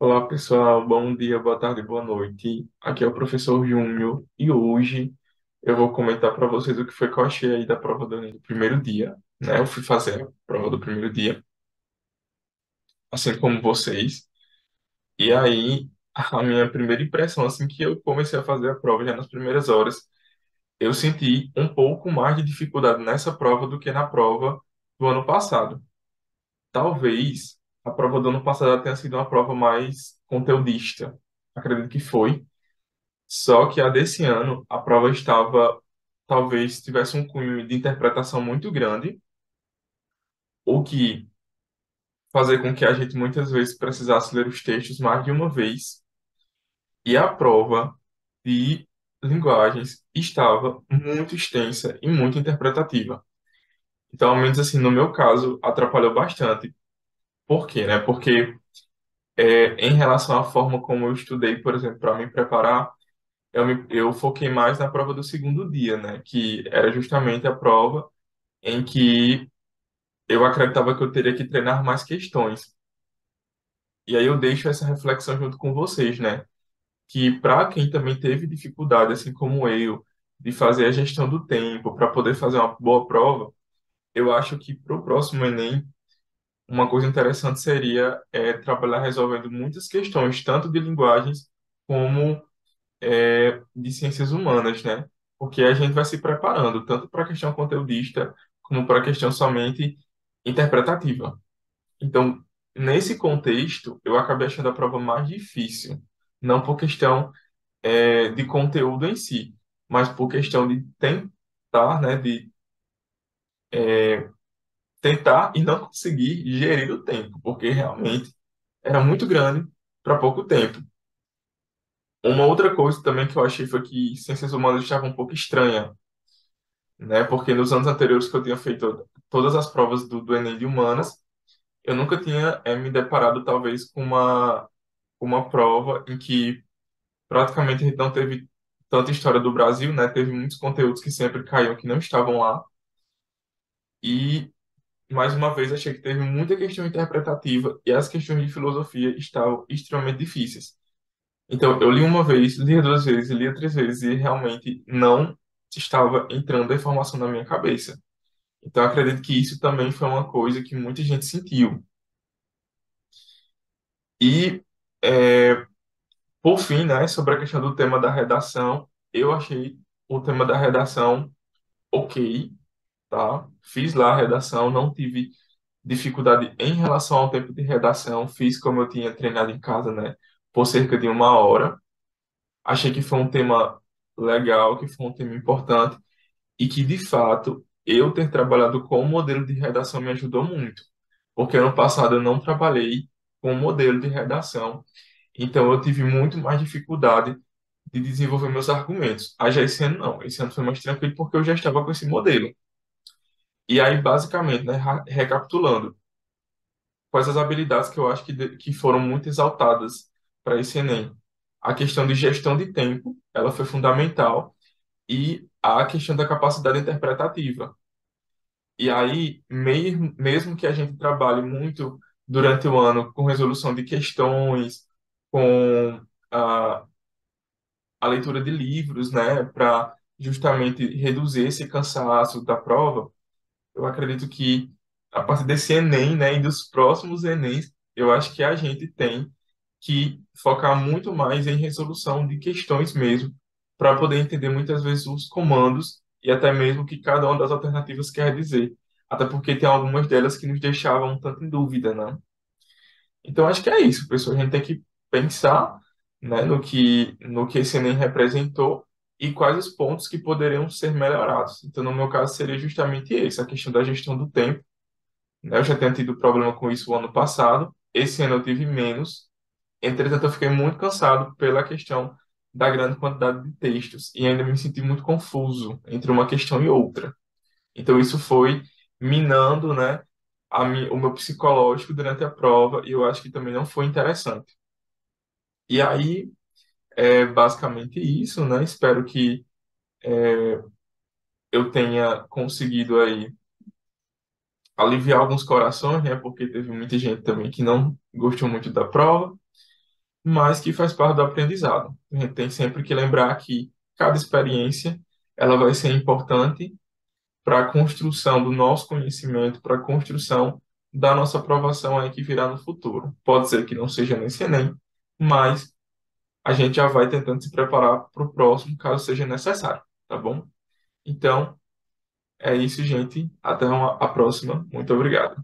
Olá pessoal, bom dia, boa tarde, boa noite. Aqui é o professor Júnior e hoje eu vou comentar para vocês o que foi que eu achei aí da prova do Enem do primeiro dia, né? Eu fui fazer a prova do primeiro dia, assim como vocês. E aí, a minha primeira impressão, assim que eu comecei a fazer a prova, já nas primeiras horas, eu senti um pouco mais de dificuldade nessa prova do que na prova do ano passado. Talvez a prova do ano passado tenha sido uma prova mais conteudista. Acredito que foi. Só que a desse ano, a prova estava, talvez tivesse um cunho de interpretação muito grande, o que fazer com que a gente muitas vezes precisasse ler os textos mais de uma vez. E a prova de linguagens estava muito extensa e muito interpretativa. Então, ao menos assim, no meu caso, atrapalhou bastante. Por quê, né? Porque em relação à forma como eu estudei, por exemplo, para me preparar, eu foquei mais na prova do segundo dia, né? Que era justamente a prova em que eu acreditava que eu teria que treinar mais questões. E aí eu deixo essa reflexão junto com vocês, né? Que para quem também teve dificuldade, assim como eu, de fazer a gestão do tempo para poder fazer uma boa prova, eu acho que para o próximo Enem, uma coisa interessante seria trabalhar resolvendo muitas questões, tanto de linguagens como de ciências humanas, né? Porque a gente vai se preparando tanto para a questão conteudista como para a questão somente interpretativa. Então, nesse contexto, eu acabei achando a prova mais difícil, não por questão de conteúdo em si, mas por questão de tentar, né, de tentar e não conseguir gerir o tempo, porque realmente era muito grande para pouco tempo. Uma outra coisa também que eu achei foi que ciências humanas estava um pouco estranha, né, porque nos anos anteriores que eu tinha feito todas as provas do Enem de humanas, eu nunca tinha me deparado talvez com uma prova em que praticamente a gente não teve tanta história do Brasil, né? Teve muitos conteúdos que sempre caíam que não estavam lá. E, mais uma vez, achei que teve muita questão interpretativa e as questões de filosofia estavam extremamente difíceis. Então, eu li uma vez, li duas vezes, li três vezes e realmente não estava entrando a informação na minha cabeça. Então, acredito que isso também foi uma coisa que muita gente sentiu. E, é, por fim, né, sobre a questão do tema da redação, eu achei o tema da redação ok, tá? Fiz lá a redação, não tive dificuldade em relação ao tempo de redação, fiz como eu tinha treinado em casa, né? Por cerca de uma hora. Achei que foi um tema legal, que foi um tema importante e que, de fato, eu ter trabalhado com o modelo de redação me ajudou muito, porque ano passado eu não trabalhei com o modelo de redação, então eu tive muito mais dificuldade de desenvolver meus argumentos. Ah, já esse ano não, esse ano foi mais tranquilo porque eu já estava com esse modelo. E aí, basicamente, né, recapitulando, quais as habilidades que eu acho que foram muito exaltadas para esse Enem? A questão de gestão de tempo, ela foi fundamental, e a questão da capacidade interpretativa. E aí, mesmo que a gente trabalhe muito durante o ano com resolução de questões, com a, a leitura de livros, né, para justamente reduzir esse cansaço da prova, eu acredito que a partir desse Enem, né, e dos próximos Enems, eu acho que a gente tem que focar muito mais em resolução de questões mesmo, para poder entender muitas vezes os comandos e até mesmo o que cada uma das alternativas quer dizer. Até porque tem algumas delas que nos deixavam um tanto em dúvida, né? Então acho que é isso, pessoal. A gente tem que pensar, né, no que esse Enem representou e quais os pontos que poderiam ser melhorados. Então, no meu caso, seria justamente esse, a questão da gestão do tempo, né? Eu já tinha tido problema com isso o ano passado, esse ano eu tive menos. Entretanto, eu fiquei muito cansado pela questão da grande quantidade de textos e ainda me senti muito confuso entre uma questão e outra. Então, isso foi minando, né, o meu psicológico durante a prova e eu acho que também não foi interessante. E aí, é basicamente isso, né? Espero que eu tenha conseguido aí aliviar alguns corações, né? Porque teve muita gente também que não gostou muito da prova. mas que faz parte do aprendizado. A gente tem sempre que lembrar que cada experiência ela vai ser importante para a construção do nosso conhecimento, para a construção da nossa aprovação aí que virá no futuro. Pode ser que não seja nesse Enem, mas a gente já vai tentando se preparar para o próximo, caso seja necessário, tá bom? Então, é isso, gente. Até a próxima. Muito obrigado.